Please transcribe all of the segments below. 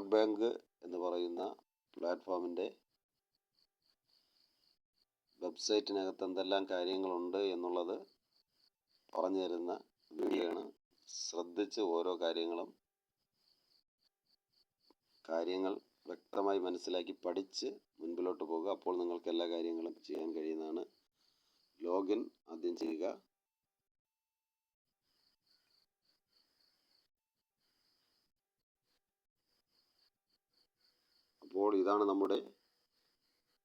Vote bank എന്ന് പറയുന്ന പ്ലാറ്റ്ഫോമിൻ്റെ വെബ്സൈറ്റിനകത്ത് എന്തെല്ലാം കാര്യങ്ങളുണ്ട് എന്നുള്ളത് പറഞ്ഞു തരുന്ന വീഡിയോ ആണ്. ശ്രദ്ധിച്ച് ഓരോ കാര്യങ്ങൾ വ്യക്തമായി മനസ്സിലാക്കി പഠിച്ച് മുൻപിലോട്ട് പോകുക. അപ്പോൾ നിങ്ങൾക്ക് എല്ലാ കാര്യങ്ങളും ചെയ്യാൻ കഴിയുന്നതാണ്. ലോഗിൻ ആദ്യം ചെയ്യുക. അപ്പോൾ ഇതാണ് നമ്മുടെ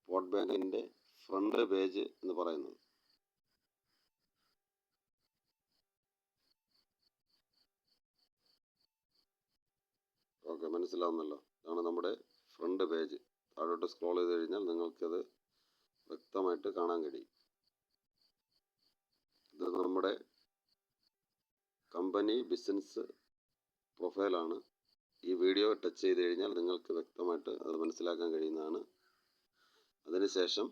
വോട്ട് ബാങ്കിൻ്റെ ഫ്രണ്ട് പേജ് എന്ന് പറയുന്നത്. ഓക്കെ, മനസ്സിലാവുന്നല്ലോ. ഇതാണ് നമ്മുടെ ഫ്രണ്ട് പേജ്. താഴോട്ട് സ്ക്രോൾ ചെയ്ത് കഴിഞ്ഞാൽ നിങ്ങൾക്കത് വ്യക്തമായിട്ട് കാണാൻ കഴിയും. ഇത് നമ്മുടെ കമ്പനി ബിസിനസ് പ്രൊഫൈലാണ്. ഈ വീഡിയോ ടച്ച് ചെയ്ത് കഴിഞ്ഞാൽ നിങ്ങൾക്ക് വ്യക്തമായിട്ട് അത് മനസ്സിലാക്കാൻ കഴിയുന്നതാണ്. അതിനുശേഷം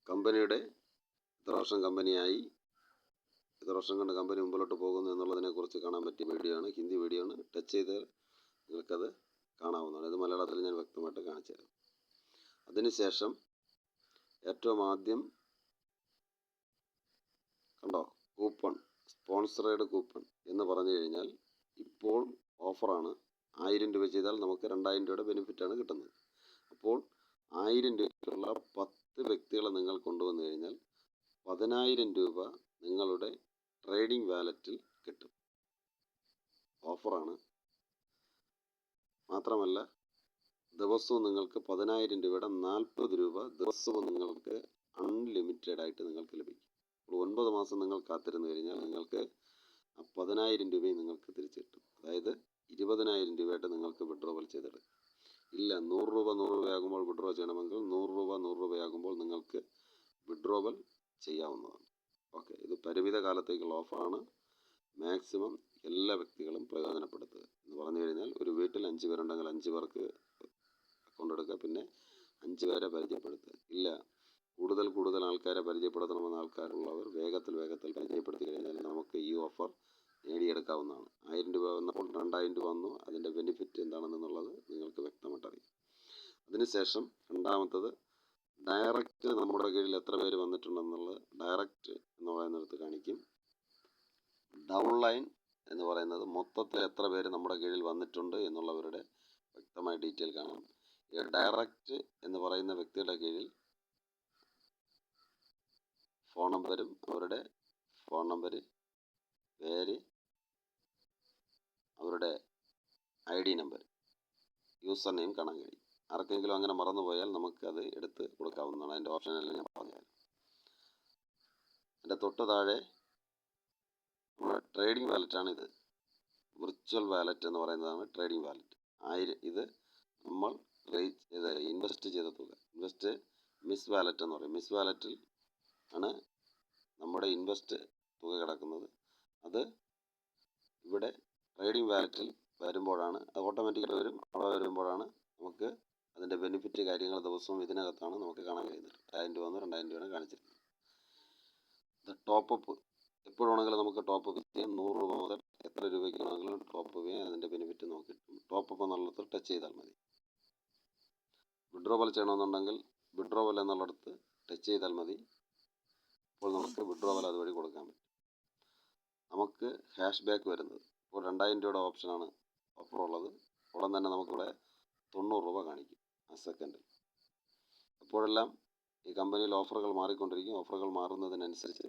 കമ്പനിയുടെ എത്ര വർഷം കമ്പനിയായി, എത്ര വർഷം കൊണ്ട് കമ്പനി മുമ്പിലോട്ട് പോകുന്നു എന്നുള്ളതിനെക്കുറിച്ച് കാണാൻ പറ്റിയ വീഡിയോ ആണ്. ഹിന്ദി വീഡിയോ ആണ്. ടച്ച് ചെയ്ത് നിങ്ങൾക്കത് കാണാവുന്നതാണ്. ഇത് മലയാളത്തിൽ ഞാൻ വ്യക്തമായിട്ട് കാണിച്ചു തരാം. അതിനുശേഷം ഏറ്റവും ആദ്യം കണ്ടോ, കൂപ്പൺ, സ്പോൺസറേഡ് കൂപ്പൺ എന്ന് പറഞ്ഞു കഴിഞ്ഞാൽ ഇപ്പോൾ ഓഫറാണ്. 1000 രൂപ ചെയ്താൽ നമുക്ക് 2000 രൂപയുടെ ബെനിഫിറ്റാണ് കിട്ടുന്നത്. അപ്പോൾ 1000 രൂപയ്ക്കുള്ള 10 വ്യക്തികളെ നിങ്ങൾ കൊണ്ടുവന്നു കഴിഞ്ഞാൽ 10000 രൂപ നിങ്ങളുടെ ട്രേഡിംഗ് വാലറ്റിൽ കിട്ടും. ഓഫറാണ്. മാത്രമല്ല ദിവസവും നിങ്ങൾക്ക് 10000 രൂപയുടെ 40 രൂപ ദിവസവും നിങ്ങൾക്ക് അൺലിമിറ്റഡ് ആയിട്ട് നിങ്ങൾക്ക് ലഭിക്കും. അപ്പോൾ 9 മാസം നിങ്ങൾ കാത്തിരുന്നു കഴിഞ്ഞാൽ നിങ്ങൾക്ക് ആ 10000 രൂപയും നിങ്ങൾക്ക് തിരിച്ചു കിട്ടും. അതായത് 20000 രൂപയായിട്ട് നിങ്ങൾക്ക് വിഡ്രോവൽ ചെയ്തെടുക്കും. ഇല്ല, 100 രൂപ 100 രൂപയാകുമ്പോൾ വിഡ്രോ ചെയ്യണമെങ്കിൽ 100 രൂപ 100 രൂപയാകുമ്പോൾ നിങ്ങൾക്ക് വിഡ്രോവൽ ചെയ്യാവുന്നതാണ്. ഓക്കെ, ഇത് പരിമിത കാലത്തേക്കുള്ള ഓഫറാണ്. മാക്സിമം എല്ലാ വ്യക്തികളും പ്രയോജനപ്പെടുത്തുക. എന്ന് പറഞ്ഞു കഴിഞ്ഞാൽ ഒരു വീട്ടിൽ 5 പേരുണ്ടെങ്കിൽ 5 പേർക്ക് അക്കൗണ്ട് എടുക്കുക, പിന്നെ 5 പേരെ പരിചയപ്പെടുത്തുക. ഇല്ല, കൂടുതൽ ആൾക്കാരെ പരിചയപ്പെടുത്തണമെന്ന ആൾക്കാരുള്ളവർ വേഗത്തിൽ പരിചയപ്പെടുത്തി കഴിഞ്ഞാൽ നമുക്ക് ഈ ഓഫർ നേടിയെടുക്കാവുന്നതാണ്. 1000 രൂപ വന്നപ്പോൾ 2000 രൂപ വന്നു. അതിൻ്റെ ബെനിഫിറ്റ് എന്താണെന്നുള്ളത് നിങ്ങൾക്ക് വ്യക്തമായിട്ട് അറിയാം. അതിനുശേഷം രണ്ടാമത്തത് ഡയറക്റ്റ് നമ്മുടെ കീഴിൽ എത്ര പേര് വന്നിട്ടുണ്ടെന്നുള്ളത് ഡയറക്റ്റ് എന്ന് പറയുന്നിടത്ത് കാണിക്കും. ഡൗൺലൈൻ എന്ന് പറയുന്നത് മൊത്തത്തിൽ എത്ര പേര് നമ്മുടെ കീഴിൽ വന്നിട്ടുണ്ട് എന്നുള്ളവരുടെ വ്യക്തമായ ഡീറ്റെയിൽ കാണാം. ഈ ഡയറക്റ്റ് എന്ന് പറയുന്ന വ്യക്തിയുടെ കീഴിൽ ഫോൺ നമ്പരും അവരുടെ ഫോൺ നമ്പർ, പേര്, അവരുടെ ID നമ്പർ, യൂസർ നെയിം കാണാൻ കഴിയും. ആർക്കെങ്കിലും അങ്ങനെ മറന്നുപോയാൽ നമുക്കത് എടുത്ത് കൊടുക്കാവുന്നതാണ്. അതിൻ്റെ ഓപ്ഷനെല്ലാം ഞാൻ പറഞ്ഞുതരാം. എൻ്റെ തൊട്ട് താഴെ നമ്മുടെ ട്രേഡിംഗ് വാലറ്റാണ്. ഇത് വിർച്വൽ വാലറ്റ് എന്ന് പറയുന്നതാണ് ട്രേഡിംഗ് വാലറ്റ്. 1000 ഇത് നമ്മൾ ഇൻവെസ്റ്റ് ചെയ്ത തുക. മിസ് വാലറ്റ് എന്ന് പറയും. മിസ് വാലറ്റിൽ ആണ് നമ്മുടെ ഇൻവെസ്റ്റ് തുക കിടക്കുന്നത്. അത് ഇവിടെ ട്രേഡിംഗ് വാലറ്റിൽ വരുമ്പോഴാണ്, അത് ഓട്ടോമാറ്റിക്കായിട്ട് വരും. അവിടെ വരുമ്പോഴാണ് നമുക്ക് അതിൻ്റെ ബെനിഫിറ്റ് കാര്യങ്ങൾ ദിവസവും ഇതിനകത്താണ് നമുക്ക് കാണാൻ കഴിയുന്നത്. 1000 രൂപ വന്നു, 2000 രൂപയാണ് കാണിച്ചിരുന്നത്. ഇത് ടോപ്പപ്പ് എപ്പോഴും വേണമെങ്കിലും നമുക്ക് ടോപ്പപ്പ് ചെയ്യാം. 100 രൂപ മുതൽ എത്ര രൂപയ്ക്ക് വേണമെങ്കിലും ടോപ്പപ്പ് ചെയ്യാം. അതിൻ്റെ ബെനിഫിറ്റ് നമുക്ക് കിട്ടും. ടോപ്പപ്പ് എന്നുള്ളത് ടച്ച് ചെയ്താൽ മതി. വിഡ്രോവൽ ചെയ്യണമെന്നുണ്ടെങ്കിൽ വിഡ്രോവൽ എന്നുള്ളിടത്ത് ടച്ച് ചെയ്താൽ മതി. അപ്പോൾ നമുക്ക് വിഡ്രോവൽ അതുവഴി കൊടുക്കാൻ പറ്റും. നമുക്ക് ക്യാഷ് ബാക്ക് വരുന്നത് ഇപ്പോൾ 2000 രൂപയുടെ ഓപ്ഷനാണ് ഓഫറുള്ളത്. ഉടൻ തന്നെ നമുക്കിവിടെ 90 രൂപ കാണിക്കും ആ സെക്കൻഡിൽ. അപ്പോഴെല്ലാം ഈ കമ്പനിയിൽ ഓഫറുകൾ മാറിക്കൊണ്ടിരിക്കും. ഓഫറുകൾ മാറുന്നതിനനുസരിച്ച്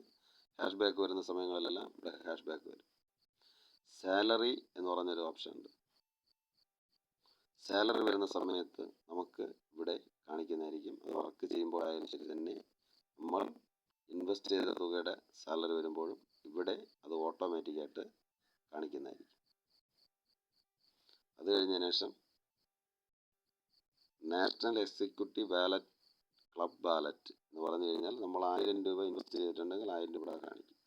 ക്യാഷ് ബാക്ക് വരുന്ന സമയങ്ങളിലെല്ലാം ഇവിടെ ക്യാഷ് ബാക്ക് വരും. സാലറി എന്ന് പറഞ്ഞൊരു ഓപ്ഷൻ ഉണ്ട്. സാലറി വരുന്ന സമയത്ത് നമുക്ക് ഇവിടെ കാണിക്കുന്നതായിരിക്കും. അത് വർക്ക് ചെയ്യുമ്പോഴായാലും ശരി തന്നെ നമ്മൾ ഇൻവെസ്റ്റ് ചെയ്ത തുകയുടെ സാലറി വരുമ്പോഴും ഇവിടെ അത് ഓട്ടോമാറ്റിക്കായിട്ട് കാണിക്കുന്നതായിരിക്കും. അത് കഴിഞ്ഞതിന് ശേഷം national executive wallet, club wallet എന്ന് പറഞ്ഞു കഴിഞ്ഞാൽ നമ്മൾ 1000 രൂപ ഇൻവെസ്റ്റ് ചെയ്തിട്ടുണ്ടെങ്കിൽ 1000 രൂപ കാണിക്കും.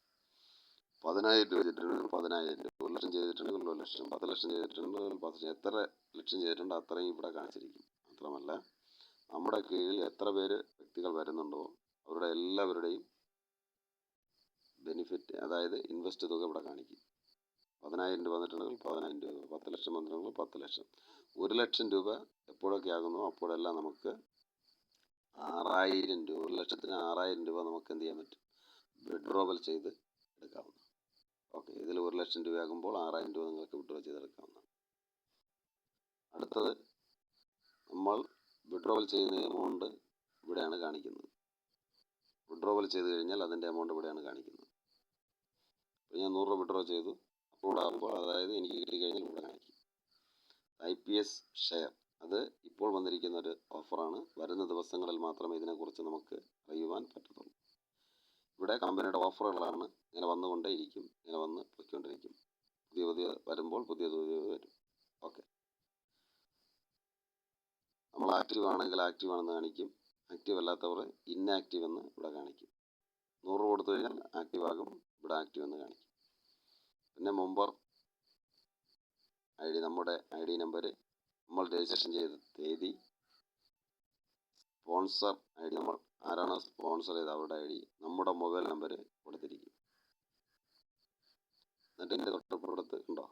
10000 രൂപ ചെയ്തിട്ടുണ്ടെങ്കിൽ 10000 രൂപ, 1 ലക്ഷം ചെയ്തിട്ടുണ്ടെങ്കിൽ 1 ലക്ഷം, 10 ലക്ഷം ചെയ്തിട്ടുണ്ടെങ്കിൽ 10 ലക്ഷം, എത്ര ലക്ഷം ചെയ്തിട്ടുണ്ടോ അത്രയും ഇവിടെ കാണിച്ചിരിക്കും. മാത്രമല്ല നമ്മുടെ കീഴിൽ എത്ര പേര് വ്യക്തികൾ വരുന്നുണ്ടോ അവരുടെ എല്ലാവരുടെയും ബെനിഫിറ്റ്, അതായത് ഇൻവെസ്റ്റ് തുക ഇവിടെ കാണിക്കും. 10,000 രൂപ വന്നിട്ടുണ്ടെങ്കിൽ 10,000 രൂപ, 10 ലക്ഷം വന്നിട്ടുണ്ടെങ്കിൽ 10 ലക്ഷം. 1 ലക്ഷം രൂപ എപ്പോഴൊക്കെ ആകുന്നു അപ്പോഴെല്ലാം നമുക്ക് 6,000 രൂപ, 1 ലക്ഷത്തിന് 6,000 രൂപ നമുക്ക് എന്ത് ചെയ്യാൻ പറ്റും? വിഡ്രോവൽ ചെയ്ത് എടുക്കാവുന്ന. ഓക്കെ, ഇതിൽ 1 ലക്ഷം രൂപയാകുമ്പോൾ 6,000 രൂപ നിങ്ങൾക്ക് വിഡ്രോ ചെയ്തെടുക്കാവുന്നതാണ്. അടുത്തത് നമ്മൾ വിഡ്രോവൽ ചെയ്യുന്ന എമൗണ്ട് ഇവിടെയാണ് കാണിക്കുന്നത്. വിഡ്രോവൽ ചെയ്ത് കഴിഞ്ഞാൽ അതിൻ്റെ എമൗണ്ട് ഇവിടെയാണ് കാണിക്കുന്നത്. അപ്പോൾ ഞാൻ 100 രൂപ വിഡ്രോ ചെയ്തു, അപ്രൂവ്ഡ് ആകുമ്പോൾ അതായത് എനിക്ക് കിട്ടിക്കഴിഞ്ഞാൽ ഇവിടെ കാണിക്കും. IPS ഷെയർ, അത് ഇപ്പോൾ വന്നിരിക്കുന്ന ഒരു ഓഫറാണ്. വരുന്ന ദിവസങ്ങളിൽ മാത്രമേ ഇതിനെക്കുറിച്ച് നമുക്ക് അറിയുവാൻ പറ്റത്തുള്ളൂ. ഇവിടെ കമ്പനിയുടെ ഓഫറുകളാണ്, ഇങ്ങനെ വന്നുകൊണ്ടേയിരിക്കും, ഇങ്ങനെ വന്ന് പൊയ്ക്കൊണ്ടിരിക്കും. പുതിയ വരുമ്പോൾ പുതിയത് വരും. ഓക്കെ, നമ്മൾ ആക്റ്റീവ് ആണെങ്കിൽ ആക്റ്റീവ് ആണെന്ന് കാണിക്കും, ആക്റ്റീവ് അല്ലാത്തവർ ഇൻആക്റ്റീവ് എന്ന് ഇവിടെ കാണിക്കും. 100 കൊടുത്തു കഴിഞ്ഞാൽ ആക്റ്റീവ് ആകും, ഇവിടെ ആക്റ്റീവ് എന്ന് കാണിക്കും. പിന്നെ മെമ്പർ ID, നമ്മുടെ ID നമ്പർ, നമ്മൾ രജിസ്ട്രേഷൻ ചെയ്ത തീയതി, സ്പോൺസർ ID, നമ്മൾ ആരാണോ സ്പോൺസർ ചെയ്ത് അവരുടെ ID, നമ്മുടെ മൊബൈൽ നമ്പർ കൊടുത്തിരിക്കും. എന്നിട്ട് എൻ്റെ തൊട്ടപ്പുറത്ത് ഉണ്ടോ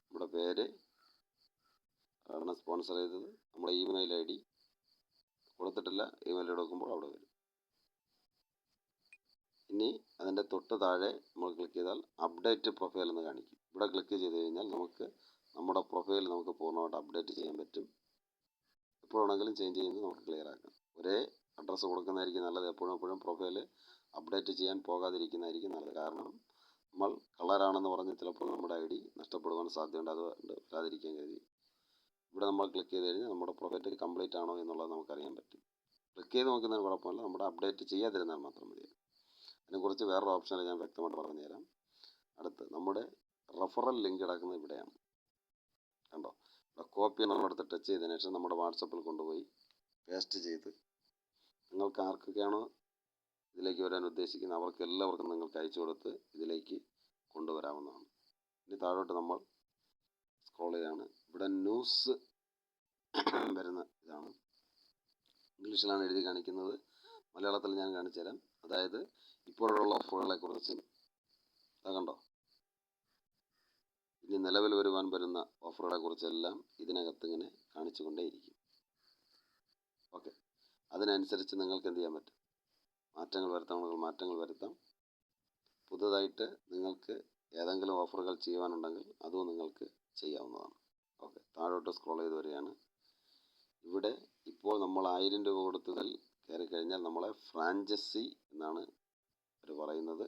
നമ്മുടെ പേര്, ആരാണ് സ്പോൺസർ ചെയ്തത്, നമ്മുടെ ഇമെയിൽ ID കൊടുത്തിട്ടില്ല, ഇമെയിൽ കൊടുക്കുമ്പോൾ അവിടെ വരും. ഇനി അതിൻ്റെ തൊട്ട് താഴെ നമ്മൾ ക്ലിക്ക് ചെയ്താൽ അപ്ഡേറ്റ് പ്രൊഫൈൽ എന്ന് കാണിക്കും. ഇവിടെ ക്ലിക്ക് ചെയ്ത് കഴിഞ്ഞാൽ നമുക്ക് നമ്മുടെ പ്രൊഫൈൽ നമുക്ക് പൂർണ്ണമായിട്ട് അപ്ഡേറ്റ് ചെയ്യാൻ പറ്റും. എപ്പോഴാണെങ്കിലും ചേഞ്ച് ചെയ്യുന്നത് നമുക്ക് ക്ലിയർ ആക്കാം. ഒരേ അഡ്രസ്സ് കൊടുക്കുന്നതായിരിക്കും നല്ലത്. എപ്പോഴും പ്രൊഫൈൽ അപ്ഡേറ്റ് ചെയ്യാൻ പോകാതിരിക്കുന്നതായിരിക്കും നല്ലത്. കാരണം നമ്മൾ കളറാണെന്ന് പറഞ്ഞ് ചിലപ്പോൾ നമ്മുടെ ID നഷ്ടപ്പെടുവാൻ സാധ്യതയുണ്ട്. അതുകൊണ്ട് വരാതിരിക്കാൻ കരുതി ഇവിടെ നമ്മൾ ക്ലിക്ക് ചെയ്ത് കഴിഞ്ഞാൽ നമ്മുടെ പ്രൊഫൈൽ കംപ്ലീറ്റ് ആണോ എന്നുള്ളത് നമുക്കറിയാൻ പറ്റും. ക്ലിക്ക് ചെയ്ത് നോക്കുന്നതിന് കുഴപ്പമില്ല, നമ്മുടെ അപ്ഡേറ്റ് ചെയ്യാതിരുന്നാൽ മാത്രം മതി. അതിനെക്കുറിച്ച് വേറൊരു ഓപ്ഷനിൽ ഞാൻ വ്യക്തമായിട്ട് പറഞ്ഞുതരാം. അടുത്ത് നമ്മുടെ റെഫറൽ ലിങ്ക് കിടക്കുന്നത് ഇവിടെയാണ്. കണ്ടോ, ഇവിടെ കോപ്പി നമ്മളെടുത്ത് ടച്ച് ചെയ്തതിനു ശേഷം നമ്മുടെ വാട്സപ്പിൽ കൊണ്ടുപോയി പേസ്റ്റ് ചെയ്ത് നിങ്ങൾക്ക് ആർക്കൊക്കെയാണോ ഇതിലേക്ക് വരാൻ ഉദ്ദേശിക്കുന്നത് അവർക്ക് എല്ലാവർക്കും നിങ്ങൾക്ക് അയച്ചു കൊടുത്ത് ഇതിലേക്ക് കൊണ്ടുവരാവുന്നതാണ്. ഇനി താഴോട്ട് നമ്മൾ സ്ക്രോൾ ചെയ്താണ്. ഇവിടെ ന്യൂസ് വരുന്ന ഇതാണ്. ഇംഗ്ലീഷിലാണ് എഴുതി കാണിക്കുന്നത്, മലയാളത്തിൽ ഞാൻ കാണിച്ചു തരാം. അതായത് ഇപ്പോഴുള്ള ഓഫറുകളെ കുറിച്ച് കണ്ടോ, ഇനി നിലവിൽ വരുന്ന ഓഫറുകളെ കുറിച്ചെല്ലാം ഇതിനകത്ത് ഇങ്ങനെ കാണിച്ചു കൊണ്ടേയിരിക്കും. ഓക്കെ, അതിനനുസരിച്ച് നിങ്ങൾക്ക് എന്ത് ചെയ്യാൻ പറ്റും? മാറ്റങ്ങൾ വരുത്താമെങ്കിൽ മാറ്റങ്ങൾ വരുത്താം. പുതുതായിട്ട് നിങ്ങൾക്ക് ഏതെങ്കിലും ഓഫറുകൾ ചെയ്യുവാനുണ്ടെങ്കിൽ അതും നിങ്ങൾക്ക് ചെയ്യാവുന്നതാണ്. ഓക്കെ, താഴോട്ട് സ്ക്രോൾ ചെയ്ത് വരികയാണ്. ഇവിടെ ഇപ്പോൾ നമ്മൾ 1000 രൂപ കൊടുത്തതിൽ കയറി കഴിഞ്ഞാൽ നമ്മളെ ഫ്രാഞ്ചൈസി എന്നാണ് അവർ പറയുന്നത്.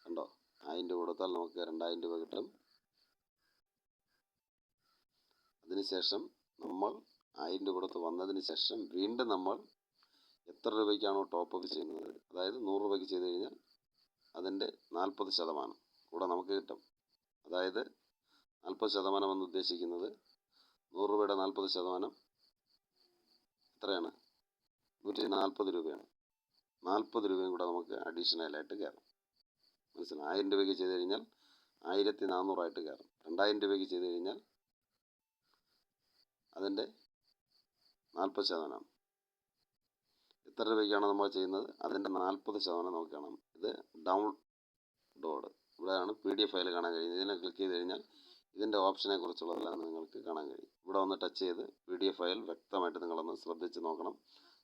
കണ്ടോ, 1000 രൂപ കൊടുത്താൽ നമുക്ക് 2000 രൂപ കിട്ടും. അതിനുശേഷം നമ്മൾ 1000 രൂപ കൊടുത്ത് വന്നതിന് ശേഷം വീണ്ടും നമ്മൾ എത്ര രൂപയ്ക്കാണോ ടോപ്പ് അപ്പ് ചെയ്യുന്നത്, അതായത് 100 രൂപയ്ക്ക് ചെയ്ത് കഴിഞ്ഞാൽ അതിൻ്റെ 40% കൂടെ നമുക്ക് കിട്ടും. അതായത് 40% എന്ന് ഉദ്ദേശിക്കുന്നത് 100 രൂപയുടെ 40% എത്രയാണ്? 140 രൂപയാണ്. 40 രൂപയും കൂടെ നമുക്ക് അഡീഷണലായിട്ട് കയറും. മനസ്സിലായി? 1000 രൂപയ്ക്ക് ചെയ്ത് കഴിഞ്ഞാൽ 1400 കയറും. 2000 രൂപയ്ക്ക് ചെയ്ത് കഴിഞ്ഞാൽ അതിൻ്റെ 40%. എത്ര രൂപയ്ക്കാണ് നമ്മൾ ചെയ്യുന്നത് അതിൻ്റെ 40% നമുക്ക് കാണാം. ഇത് ഡൗൺലോഡ്, ഇവിടെയാണ് PDF ഫയൽ കാണാൻ കഴിയുന്നത്. ഇതിനെ ക്ലിക്ക് ചെയ്ത് കഴിഞ്ഞാൽ ഇതിൻ്റെ ഓപ്ഷനെ കുറിച്ചുള്ളതെല്ലാം നിങ്ങൾക്ക് കാണാൻ കഴിയും. ഇവിടെ ഒന്ന് ടച്ച് ചെയ്ത് PDF ഫയൽ വ്യക്തമായിട്ട് നിങ്ങളൊന്ന് ശ്രദ്ധിച്ച് നോക്കണം.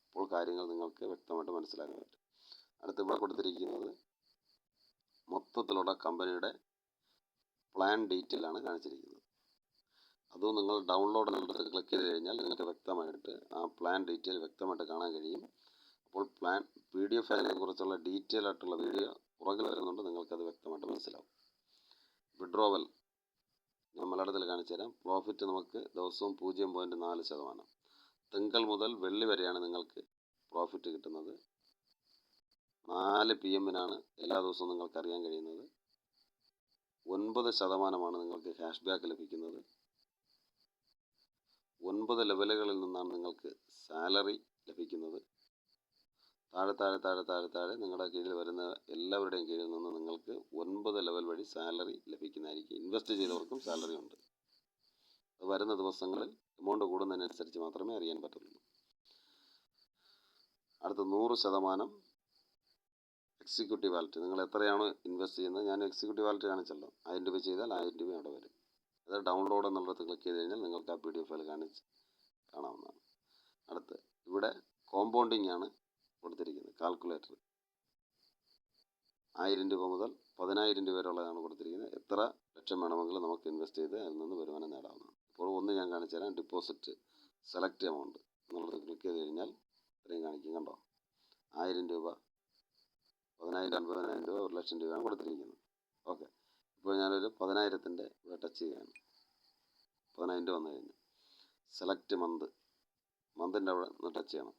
അപ്പോൾ കാര്യങ്ങൾ നിങ്ങൾക്ക് വ്യക്തമായിട്ട് മനസ്സിലാക്കാൻ പറ്റും. അടുത്ത് ഇവിടെ കൊടുത്തിരിക്കുന്നത് മൊത്തത്തിലുള്ള കമ്പനിയുടെ പ്ലാൻ ഡീറ്റെയിൽ ആണ് കാണിച്ചിരിക്കുന്നത്. അതും നിങ്ങൾ ഡൗൺലോഡ് എന്നുള്ളത് ക്ലിക്ക് ചെയ്ത് കഴിഞ്ഞാൽ നിങ്ങൾക്ക് വ്യക്തമായിട്ട് ആ പ്ലാൻ ഡീറ്റെയിൽ വ്യക്തമായിട്ട് കാണാൻ കഴിയും. അപ്പോൾ PDF ഫയലിനെ കുറിച്ചുള്ള ഡീറ്റെയിൽ ആയിട്ടുള്ള വീഡിയോ പുറകിൽ വരുന്നുണ്ട്, നിങ്ങൾക്കത് വ്യക്തമായിട്ട് മനസ്സിലാവും. വിഡ്രോവൽ ഞാൻ മലയാളത്തിൽ കാണിച്ചു തരാം. പ്രോഫിറ്റ് നമുക്ക് ദിവസവും 0.4%. തിങ്കൾ മുതൽ വെള്ളി വരെയാണ് നിങ്ങൾക്ക് പ്രോഫിറ്റ് കിട്ടുന്നത്. 4 PM എല്ലാ ദിവസവും നിങ്ങൾക്ക് അറിയാൻ കഴിയുന്നത്. 9% നിങ്ങൾക്ക് ക്യാഷ് ബാക്ക് ലഭിക്കുന്നത്. 9 ലെവലുകളിൽ നിന്നാണ് നിങ്ങൾക്ക് സാലറി ലഭിക്കുന്നത്. താഴെ നിങ്ങളുടെ കീഴിൽ വരുന്ന എല്ലാവരുടെയും കീഴിൽ നിന്ന് നിങ്ങൾക്ക് 9 ലെവൽ വഴി സാലറി ലഭിക്കുന്നതായിരിക്കും. ഇൻവെസ്റ്റ് ചെയ്തവർക്കും സാലറി ഉണ്ട്. അത് വരുന്ന ദിവസങ്ങളിൽ എമൗണ്ട് കൂടുന്നതിനനുസരിച്ച് മാത്രമേ അറിയാൻ പറ്റുള്ളൂ. അടുത്ത 100% എക്സിക്യൂട്ടീവ് വാലറ്റ്. നിങ്ങൾ എത്രയാണ് ഇൻവെസ്റ്റ് ചെയ്യുന്നത്, ഞാൻ എക്സിക്യൂട്ടീവ് വാലറ്റ് കാണിച്ചല്ലോ. 1000 രൂപ ചെയ്താൽ 1000 രൂപ അവിടെ വരും. അത് ഡൗൺലോഡ് എന്നുള്ളത് ക്ലിക്ക് ചെയ്ത് കഴിഞ്ഞാൽ നിങ്ങൾക്ക് ആ PDF ഫയൽ കാണാവുന്നതാണ്. അടുത്ത് ഇവിടെ കോമ്പൗണ്ടിങ് ആണ് കൊടുത്തിരിക്കുന്നത്. കാൽക്കുലേറ്റർ 1000 രൂപ മുതൽ 10,000 രൂപ വരെയുള്ളതാണ് കൊടുത്തിരിക്കുന്നത്. എത്ര ലക്ഷം വേണമെങ്കിലും നമുക്ക് ഇൻവെസ്റ്റ് ചെയ്ത് അതിൽ നിന്ന് വരുമാനം നേടാവുന്നതാണ്. ഇപ്പോൾ ഒന്ന് ഞാൻ കാണിച്ചു തരാം. ഡിപ്പോസിറ്റ് സെലക്ട് എമൗണ്ട് എന്നുള്ളത് ക്ലിക്ക് ചെയ്ത് കഴിഞ്ഞാൽ ഇത്രയും കാണിക്കും. കണ്ടോ, 1000 രൂപ, 10,000, 50,000 രൂപ, 1,00,000 രൂപയാണ് കൊടുത്തിരിക്കുന്നത്. ഓക്കെ, ഇപ്പോൾ ഞാനൊരു 10,000ത്തിൻ്റെ ഇവിടെ ടച്ച് ചെയ്യുകയാണ്. 10,000 രൂപ വന്നു കഴിഞ്ഞു. സെലക്ട് മന്തിൻ്റെ അവിടെ ഒന്ന് ടച്ച് ചെയ്യണം.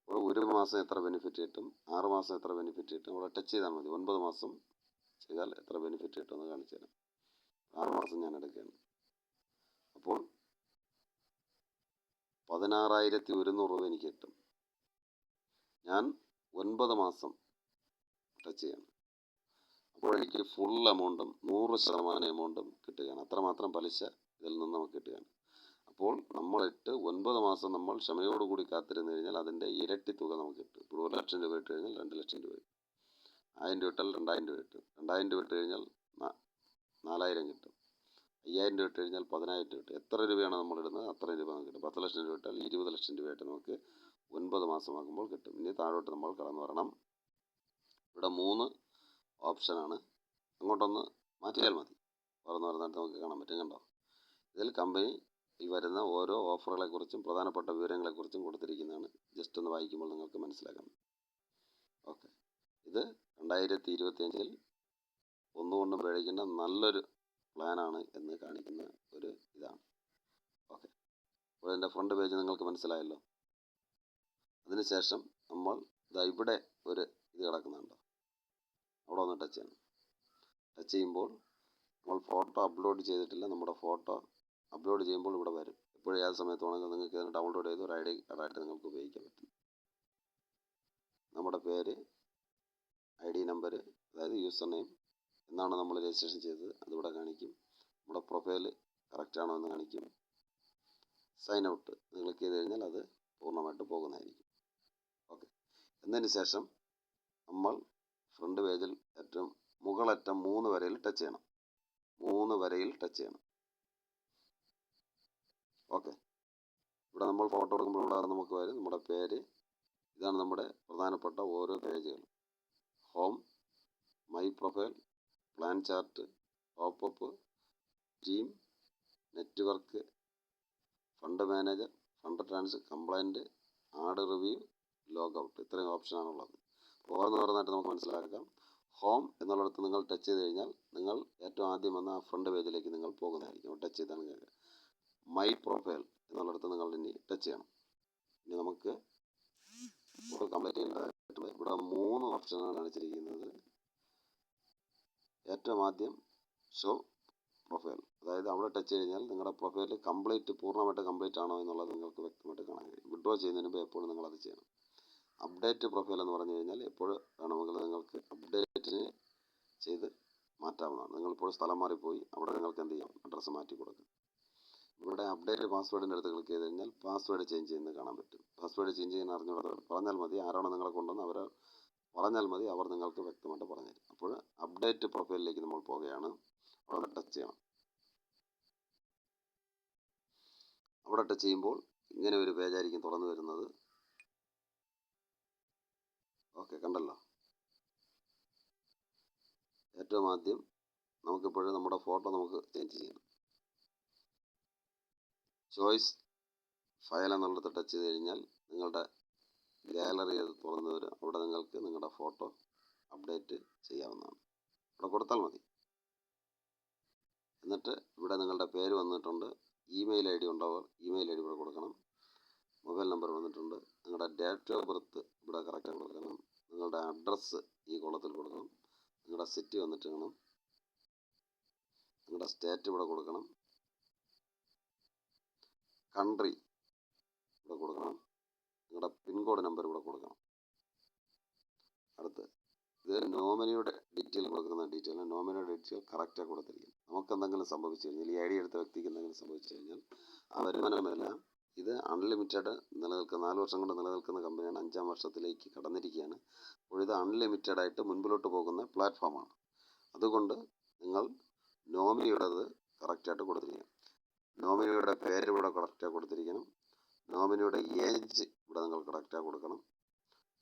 അപ്പോൾ 1 മാസം എത്ര ബെനിഫിറ്റ് കിട്ടും, 6 മാസം എത്ര ബെനിഫിറ്റ് കിട്ടും, അവിടെ ടച്ച് ചെയ്താൽ മതി. 9 മാസം ചെയ്താൽ എത്ര ബെനിഫിറ്റ് കിട്ടുമെന്ന് കാണിച്ചു തരാം. 6 മാസം ഞാൻ എടുക്കുകയാണ്. അപ്പോൾ 16,100 രൂപ എനിക്ക് കിട്ടും. ഞാൻ 9 മാസം ടച്ച് ചെയ്യണം. അപ്പോൾ എനിക്ക് ഫുൾ എമൗണ്ടും 100% എമൗണ്ടും കിട്ടുകയാണ്. അത്രമാത്രം പലിശ ഇതിൽ നിന്ന് നമുക്ക് കിട്ടുകയാണ്. അപ്പോൾ നമ്മളിട്ട് 9 മാസം നമ്മൾ ക്ഷമയോടുകൂടി കാത്തിരുന്ന് കഴിഞ്ഞാൽ അതിൻ്റെ ഇരട്ടി തുക നമുക്ക് കിട്ടും. ഇപ്പോൾ 1,00,000 രൂപ ഇട്ട് കഴിഞ്ഞാൽ 2,00,000 രൂപ കിട്ടും. 1000 രൂപ ഇട്ടാൽ 2,000 രൂപ കിട്ടും. 2,000 രൂപ ഇട്ട് കഴിഞ്ഞാൽ 4,000 കിട്ടും. 5,000 രൂപ ഇട്ട് കഴിഞ്ഞാൽ 10,000 രൂപ കിട്ടും. എത്ര രൂപയാണ് നമ്മൾ ഇടുന്നത് അത്രയും രൂപ നമുക്ക് കിട്ടും. 10,00,000 രൂപ ഇട്ടാൽ 20,00,000 രൂപയായിട്ട് നമുക്ക് 9 മാസമാകുമ്പോൾ കിട്ടും. ഇനി താഴോട്ട് നമ്മൾ കടന്നു വരണം. ഇവിടെ 3 ഓപ്ഷനാണ്. അങ്ങോട്ടൊന്ന് മാറ്റിയാൽ മതി. പറഞ്ഞിടത്ത് നമുക്ക് കാണാൻ പറ്റും. കണ്ടോ, ഇതിൽ കമ്പനിയിൽ വരുന്ന ഓരോ ഓഫറുകളെക്കുറിച്ചും പ്രധാനപ്പെട്ട വിവരങ്ങളെക്കുറിച്ചും കൊടുത്തിരിക്കുന്നതാണ്. ജസ്റ്റ് ഒന്ന് വായിക്കുമ്പോൾ നിങ്ങൾക്ക് മനസ്സിലാക്കാം. ഓക്കെ, ഇത് 2025 ഒന്നുകൊണ്ടും പേടിക്കേണ്ട നല്ലൊരു പ്ലാനാണ് എന്ന് കാണിക്കുന്ന ഒരു ഇതാണ്. ഓക്കെ, അപ്പോൾ ഇതിൻ്റെ ഫ്രണ്ട് പേജ് നിങ്ങൾക്ക് മനസ്സിലായല്ലോ. അതിനുശേഷം നമ്മൾ ഇവിടെ ഒരു ഇത് കിടക്കുന്നുണ്ടോ, അവിടെ ഒന്ന് ടച്ച് ചെയ്യണം. ടച്ച് ചെയ്യുമ്പോൾ നമ്മൾ ഫോട്ടോ അപ്ലോഡ് ചെയ്തിട്ടില്ല. നമ്മുടെ ഫോട്ടോ അപ്ലോഡ് ചെയ്യുമ്പോൾ ഇവിടെ വരും. എപ്പോഴും ഏത് സമയത്ത് വേണമെങ്കിലും നിങ്ങൾക്ക് ഇതിന് ഡൗൺലോഡ് ചെയ്ത് ഒരു ID കാർഡായിട്ട് നിങ്ങൾക്ക് ഉപയോഗിക്കാൻ പറ്റും. നമ്മുടെ പേര്, ID നമ്പർ, അതായത് യൂസർ നെയിം, എന്നാണ് നമ്മൾ രജിസ്ട്രേഷൻ ചെയ്തത് അതിവിടെ കാണിക്കും. നമ്മുടെ പ്രൊഫൈൽ കറക്റ്റാണോ എന്ന് കാണിക്കും. സൈൻ ഔട്ട് ക്ലിക്ക് ചെയ്ത് കഴിഞ്ഞാൽ അത് പൂർണ്ണമായിട്ട് പോകുന്നതായിരിക്കും. ഓക്കെ, എന്നതിന് ശേഷം നമ്മൾ ഫ്രണ്ട് പേജിൽ ഏറ്റവും മുകളറ്റം 3 വരയിൽ ടച്ച് ചെയ്യണം. 3 വരയിൽ ടച്ച് ചെയ്യണം. ഓക്കെ, ഇവിടെ നമ്മൾ ഫോട്ടോ എടുക്കുമ്പോൾ ഇവിടെ നമുക്ക് വരും നമ്മുടെ പേര്. ഇതാണ് നമ്മുടെ പ്രധാനപ്പെട്ട ഓരോ പേജുകൾ. Home, my profile, plan chart, top, team, network, fund manager, fund transfer, complaint, add review, log out. ഇത്രയും ഓപ്ഷനാണുള്ളത്. ഓരോന്നോരോന്നായിട്ട് നമുക്ക് മനസ്സിലാക്കാം. ഹോം എന്നുള്ളിടത്ത് നിങ്ങൾ ടച്ച് ചെയ്ത് കഴിഞ്ഞാൽ നിങ്ങൾ ഏറ്റവും ആദ്യം വന്ന ആ ഫ്രണ്ട് പേജിലേക്ക് നിങ്ങൾ പോകുന്നതായിരിക്കും. ടച്ച് ചെയ്താണ് കേൾക്കുക. മൈ പ്രൊഫൈൽ എന്നുള്ളിടത്ത് നിങ്ങൾ ഇനി ടച്ച് ചെയ്യണം. ഇനി നമുക്ക് കംപ്ലീറ്റ് ചെയ്യേണ്ടതായിട്ടുണ്ട്. ഇവിടെ 3 ഓപ്ഷനാണ് കാണിച്ചിരിക്കുന്നത്. ഏറ്റവും ആദ്യം ഷോ പ്രൊഫൈൽ, അതായത് അവിടെ ടച്ച് കഴിഞ്ഞാൽ നിങ്ങളുടെ പ്രൊഫൈൽ പൂർണ്ണമായിട്ട് കംപ്ലീറ്റ് ആണോ എന്നുള്ളത് നിങ്ങൾക്ക് വ്യക്തമായിട്ട് കാണാൻ കഴിയും. വിഡ്രോ ചെയ്യുന്നതിന് മുമ്പ് എപ്പോഴും നിങ്ങളത് ചെയ്യണം. അപ്ഡേറ്റ് പ്രൊഫൈൽ എന്ന് പറഞ്ഞു കഴിഞ്ഞാൽ എപ്പോഴും വേണമെങ്കിൽ നിങ്ങൾക്ക് അപ്ഡേറ്റിന് ചെയ്ത് മാറ്റാവുന്നതാണ്. നിങ്ങളിപ്പോൾ സ്ഥലം മാറിപ്പോയി, അവിടെ നിങ്ങൾക്ക് എന്ത് ചെയ്യാം, അഡ്രസ്സ് മാറ്റി കൊടുക്കും. ഇവിടെ അപ്ഡേറ്റ് പാസ്വേഡിൻ്റെ അടുത്ത് ക്ലിക്ക് ചെയ്ത് കഴിഞ്ഞാൽ പാസ്വേഡ് ചേഞ്ച് ചെയ്യുന്നത് കാണാൻ പറ്റും. പാസ്വേഡ് ചേഞ്ച് ചെയ്യാൻ അറിഞ്ഞുകൂടാ പറഞ്ഞാൽ മതി. ആരാണോ നിങ്ങളെ കൊണ്ടുവന്ന് അവരെ പറഞ്ഞാൽ മതി, അവർ നിങ്ങൾക്ക് വ്യക്തമായിട്ട് പറഞ്ഞുതരും. അപ്പോൾ അപ്ഡേറ്റ് പ്രൊഫൈലിലേക്ക് നമ്മൾ പോവുകയാണ്. അവിടെ ടച്ച് ചെയ്യണം. അവിടെ ടച്ച് ചെയ്യുമ്പോൾ ഇങ്ങനെ ഒരു പേജായിരിക്കും തുറന്നു വരുന്നത്. ഓക്കെ, കണ്ടല്ലോ. ഏറ്റവും ആദ്യം നമുക്കിപ്പോഴും നമ്മുടെ ഫോട്ടോ നമുക്ക് ചേഞ്ച് ചെയ്യണം. ചോയ്സ് ഫയൽ എന്നുള്ളത് ടച്ച് ചെയ്ത് കഴിഞ്ഞാൽ നിങ്ങളുടെ ഗാലറി അത് തുറന്നു വരും. അവിടെ നിങ്ങൾക്ക് നിങ്ങളുടെ ഫോട്ടോ അപ്ഡേറ്റ് ചെയ്യാവുന്നതാണ്. ഇവിടെ കൊടുത്താൽ മതി. എന്നിട്ട് ഇവിടെ നിങ്ങളുടെ പേര് വന്നിട്ടുണ്ട്. ഇമെയിൽ ID ഉണ്ടാവുക. ഇമെയിൽ ID ഇവിടെ കൊടുക്കണം. മൊബൈൽ നമ്പർ വന്നിട്ടുണ്ട്. നിങ്ങളുടെ ഡേറ്റ് ഓഫ് ബർത്ത് ഇവിടെ കറക്റ്റ് കൊടുക്കണം. നിങ്ങളുടെ അഡ്രസ്സ് ഈ കോളത്തിൽ കൊടുക്കണം. നിങ്ങളുടെ സിറ്റി വന്നിട്ട് വേണം. നിങ്ങളുടെ സ്റ്റേറ്റ് ഇവിടെ കൊടുക്കണം. കൺട്രി ഇവിടെ കൊടുക്കണം. നിങ്ങളുടെ പിൻകോഡ് നമ്പർ ഇവിടെ കൊടുക്കണം. അടുത്ത് ഇത് നോമിനിയുടെ ഡീറ്റെയിൽ കൊടുക്കുന്ന ഡീറ്റെയിൽ. നോമിനിയുടെ ഡീറ്റെയിൽ കറക്റ്റായി കൊടുത്തിരിക്കും. നമുക്ക് എന്തെങ്കിലും സംഭവിച്ചു കഴിഞ്ഞാൽ, ഈ ID എടുത്ത വ്യക്തിക്ക് എന്തെങ്കിലും സംഭവിച്ചു കഴിഞ്ഞാൽ ആ വരുമാനമെല്ലാം ഇത് അൺലിമിറ്റഡ് നിലനിൽക്കുന്ന 4 വർഷം കൊണ്ട് നിലനിൽക്കുന്ന കമ്പനിയാണ്. 5-ാം വർഷത്തിലേക്ക് കടന്നിരിക്കുകയാണ്. അപ്പോൾ ഇത് അൺലിമിറ്റഡ് ആയിട്ട് മുൻപിലോട്ട് പോകുന്ന പ്ലാറ്റ്ഫോമാണ്. അതുകൊണ്ട് നിങ്ങൾ നോമിനിയുടേത് കറക്റ്റായിട്ട് കൊടുത്തിരിക്കണം. നോമിനിയുടെ പേര് ഇവിടെ കറക്റ്റായി കൊടുത്തിരിക്കണം. നോമിനിയുടെ ഏജ് ഇവിടെ നിങ്ങൾ കറക്റ്റായി കൊടുക്കണം.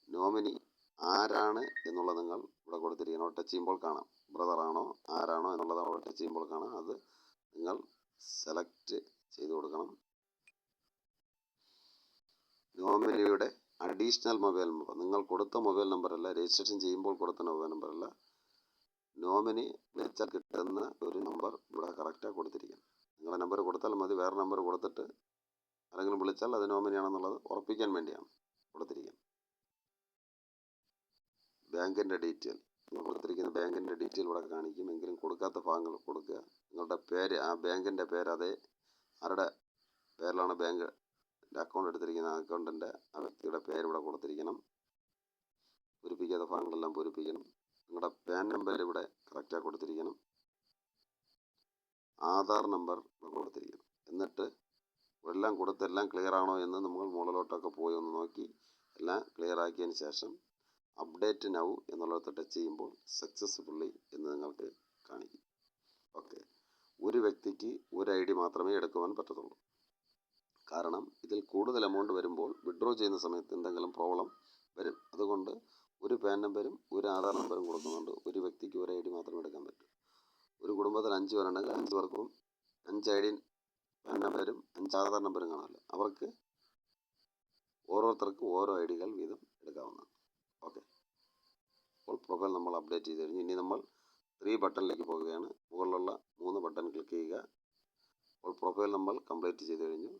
നോമിനി ആരാണ് എന്നുള്ളത് നിങ്ങൾ ഇവിടെ കൊടുത്തിരിക്കണം. അവിടെ ടച്ച് ചെയ്യുമ്പോൾ കാണാം, ബ്രദറാണോ ആരാണോ എന്നുള്ളത് അവിടെ ടച്ച് ചെയ്യുമ്പോൾ കാണാം. അത് നിങ്ങൾ സെലക്ട് ചെയ്ത് കൊടുക്കണം. നോമിനിയുടെ അഡീഷണൽ മൊബൈൽ നമ്പർ, നിങ്ങൾ കൊടുത്ത മൊബൈൽ നമ്പറല്ല, രജിസ്ട്രേഷൻ ചെയ്യുമ്പോൾ കൊടുത്ത മൊബൈൽ നമ്പറല്ല, നോമിനി വിളിച്ചാൽ കിട്ടുന്ന ഒരു നമ്പർ ഇവിടെ കറക്റ്റായി കൊടുത്തിരിക്കണം. നിങ്ങളുടെ നമ്പർ കൊടുത്താൽ മതി, വേറെ നമ്പർ കൊടുത്തിട്ട് ആരെങ്കിലും വിളിച്ചാൽ അത് നോമിനിയാണെന്നുള്ളത് ഉറപ്പിക്കാൻ വേണ്ടിയാണ് കൊടുത്തിരിക്കുന്നത്. ബാങ്കിൻ്റെ ഡീറ്റെയിൽ, നിങ്ങൾ കൊടുത്തിരിക്കുന്ന ബാങ്കിൻ്റെ ഡീറ്റെയിൽ ഇവിടെ കാണിക്കും. എങ്കിലും കൊടുക്കാത്ത ഭാഗങ്ങൾ കൊടുക്കുക. നിങ്ങളുടെ പേര്, ആ ബാങ്കിൻ്റെ പേര് അതേ ആരുടെ പേരിലാണ് ബാങ്ക് അക്കൗണ്ട് എടുത്തിരിക്കുന്ന അക്കൗണ്ടിൻ്റെ ആ വ്യക്തിയുടെ പേര് ഇവിടെ കൊടുത്തിരിക്കണം. പൂരിപ്പിക്കാത്ത ഭാഗങ്ങളെല്ലാം പൂരിപ്പിക്കണം. നിങ്ങളുടെ പാൻ നമ്പർ ഇവിടെ കറക്റ്റായി കൊടുത്തിരിക്കണം. ആധാർ നമ്പർ ഇവിടെ കൊടുത്തിരിക്കണം. എന്നിട്ട് എല്ലാം കൊടുത്ത് എല്ലാം ക്ലിയർ ആണോ എന്ന് നമ്മൾ മുകളിലോട്ടൊക്കെ പോയി ഒന്ന് നോക്കി എല്ലാം ക്ലിയർ ആക്കിയതിന് ശേഷം അപ്ഡേറ്റ് നൗ എന്നുള്ളത് ടച്ച് ചെയ്യുമ്പോൾ സക്സസ്ഫുള്ളി എന്ന് നിങ്ങൾക്ക് കാണിക്കും. ഓക്കെ, ഒരു വ്യക്തിക്ക് ഒരു ID മാത്രമേ എടുക്കുവാൻ പറ്റത്തുള്ളൂ. കാരണം ഇതിൽ കൂടുതൽ എമൗണ്ട് വരുമ്പോൾ വിഡ്രോ ചെയ്യുന്ന സമയത്ത് എന്തെങ്കിലും പ്രോബ്ലം വരും. അതുകൊണ്ട് ഒരു പാൻ നമ്പരും ഒരു ആധാർ നമ്പറും കൊടുക്കുന്നുണ്ട്. ഒരു വ്യക്തിക്ക് ഒരു ID മാത്രമേ എടുക്കാൻ പറ്റൂ. ഒരു കുടുംബത്തിൽ 5 പേരുണ്ടെങ്കിൽ 5 പേർക്കും 5 ID പാൻ നമ്പരും 5 ആധാർ നമ്പറും കാണാമല്ലോ. അവർക്ക് ഓരോരുത്തർക്കും ഓരോ IDകൾ വീതം എടുക്കാവുന്നതാണ്. ഓക്കെ, അപ്പോൾ പ്രൊഫൈൽ നമ്മൾ അപ്ഡേറ്റ് ചെയ്ത് കഴിഞ്ഞു. ഇനി നമ്മൾ 3 ബട്ടണിലേക്ക് പോവുകയാണ്. മുകളിലുള്ള 3 ബട്ടൺ ക്ലിക്ക് ചെയ്യുക. അപ്പോൾ പ്രൊഫൈൽ നമ്മൾ കംപ്ലീറ്റ് ചെയ്ത് കഴിഞ്ഞു.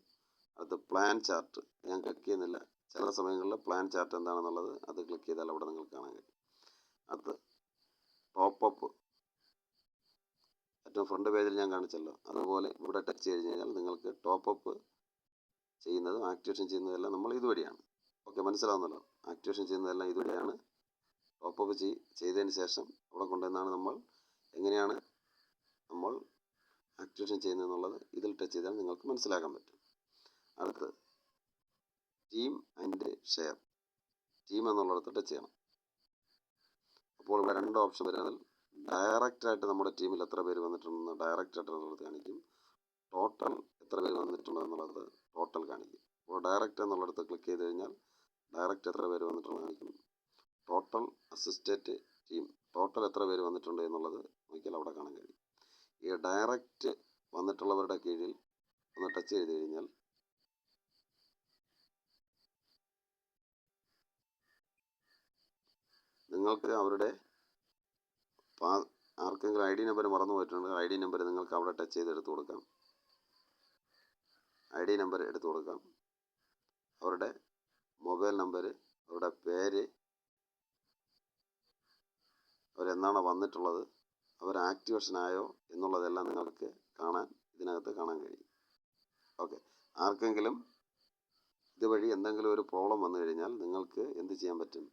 അടുത്ത പ്ലാൻ ചാർട്ട് ഞാൻ ക്ലിക്ക് ചെയ്യുന്നില്ല. ചില സമയങ്ങളിൽ പ്ലാൻ ചാർട്ട് എന്താണെന്നുള്ളത് അത് ക്ലിക്ക് ചെയ്താൽ അവിടെ നിങ്ങൾക്ക് കാണാൻ കഴിയും. അടുത്ത് ടോപ്പ് അപ്പ്, ഏറ്റവും ഫ്രണ്ട് പേജിൽ ഞാൻ കാണിച്ചല്ലോ, അതുപോലെ ഇവിടെ ടച്ച് ചെയ്ത് കഴിഞ്ഞാൽ നിങ്ങൾക്ക് ടോപ്പ് അപ്പ് ചെയ്യുന്നതും ആക്ടിവേഷൻ ചെയ്യുന്നതെല്ലാം നമ്മൾ ഇതുവഴിയാണ്. ഓക്കെ, മനസ്സിലാവുന്നല്ലോ. ആക്ടിവേഷൻ ചെയ്യുന്നതെല്ലാം ഇതുവഴിയാണ്. ടോപ്പ് അപ്പ് ചെയ്തതിന് ശേഷം അവിടെ കൊണ്ടുവന്നാണ് നമ്മൾ എങ്ങനെയാണ് നമ്മൾ ആക്ടിവേഷൻ ചെയ്യുന്നതെന്നുള്ളത് ഇതിൽ ടച്ച് ചെയ്താൽ നിങ്ങൾക്ക് മനസ്സിലാക്കാൻ പറ്റും. അടുത്ത് ടീം ആൻഡ് ഷെയർ, ടീം എന്നുള്ളിടത്ത് ടച്ച് ചെയ്യണം. അപ്പോൾ ഇവിടെ 2 ഓപ്ഷൻ വരുന്നതിൽ ഡയറക്റ്റായിട്ട് നമ്മുടെ ടീമിൽ എത്ര പേര് വന്നിട്ടുണ്ടെന്ന് ഡയറക്റ്റായിട്ട് എന്നുള്ളത് കാണിക്കും. ടോട്ടൽ എത്ര പേര് വന്നിട്ടുണ്ടോ എന്നുള്ളത് ടോട്ടൽ കാണിക്കും. അപ്പോൾ ഡയറക്റ്റ് എന്നുള്ളിടത്ത് ക്ലിക്ക് ചെയ്ത് കഴിഞ്ഞാൽ ഡയറക്റ്റ് എത്ര പേര് വന്നിട്ടുണ്ടെന്ന് കാണിക്കും. ടോട്ടൽ അസിസ്റ്റന്റ് ടീം, ടോട്ടൽ എത്ര പേര് വന്നിട്ടുണ്ട് എന്നുള്ളത് നോക്കിയാൽ അവിടെ കാണാൻ കഴിയും. ഈ ഡയറക്റ്റ് വന്നിട്ടുള്ളവരുടെ കീഴിൽ ഒന്ന് ടച്ച് ചെയ്ത് കഴിഞ്ഞാൽ നിങ്ങൾക്ക് അവരുടെ ആർക്കെങ്കിലും ID നമ്പർ മറന്നു പോയിട്ടുണ്ടെങ്കിൽ ID നമ്പർ നിങ്ങൾക്ക് അവിടെ ടച്ച് ചെയ്ത് എടുത്തു കൊടുക്കാം. ID നമ്പർ എടുത്തു കൊടുക്കാം. അവരുടെ മൊബൈൽ നമ്പർ, അവരുടെ പേര്, അവരെന്നാണ് വന്നിട്ടുള്ളത്, അവർ ആക്ടിവേഷൻ ആയോ എന്നുള്ളതെല്ലാം നിങ്ങൾക്ക് ഇതിനകത്ത് കാണാൻ കഴിയും. ഓക്കെ, ആർക്കെങ്കിലും ഇതുവഴി എന്തെങ്കിലും ഒരു പ്രോബ്ലം വന്നു കഴിഞ്ഞാൽ നിങ്ങൾക്ക് എന്ത് ചെയ്യാൻ പറ്റും?